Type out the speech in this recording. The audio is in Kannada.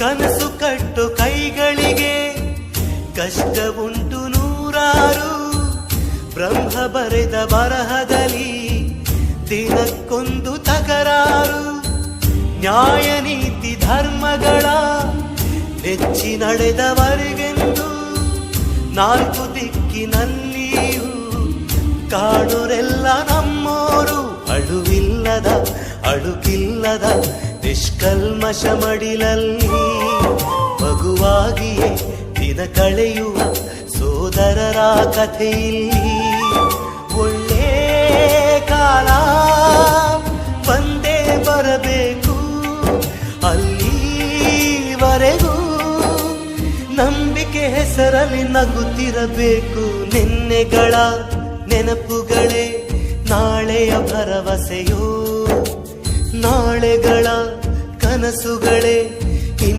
ಕನಸು ಕಟ್ಟು ಕೈಗಳಿಗೆ ಕಷ್ಟ ಉಂಟು ನೂರಾರು. ಬ್ರಹ್ಮ ಬರೆದ ಬರಹದಲ್ಲಿ ದಿನಕ್ಕೊಂದು ತಕರಾರು. ನ್ಯಾಯ ನೀತಿ ಧರ್ಮಗಳ ನೆಚ್ಚಿ ನಡೆದವರಿಗೆಂದು ನಾಲ್ಕು ದಿಕ್ಕಿನಲ್ಲಿಯೂ ಕಾಣುರೆಲ್ಲ ನಮ್ಮೋರು. ಅಳುವಿಲ್ಲದ ಅಳುಕಿಲ್ಲದ ನಿಷ್ಕಲ್ಮಶ ಮಡಿಲಲ್ಲಿ ಮಗುವಾಗಿಯೇ ದಿನ ಕಳೆಯುವ ಸೋದರರ ಕಥೆಯಲ್ಲಿ ಒಳ್ಳೆ ಕಾಲ ಬಂದೇ ಬರಬೇಕು. ಅಲ್ಲಿವರೆಗೂ ನಂಬಿಕೆ ಹೆಸರಲ್ಲಿ ನಗುತ್ತಿರಬೇಕು. ನಿನ್ನೆಗಳ ನೆನಪುಗಳೇ ನಾಳೆಯ ಭರವಸೆಯೋ, ನಾಳೆಗಳ ಕನಸುಗಳೇ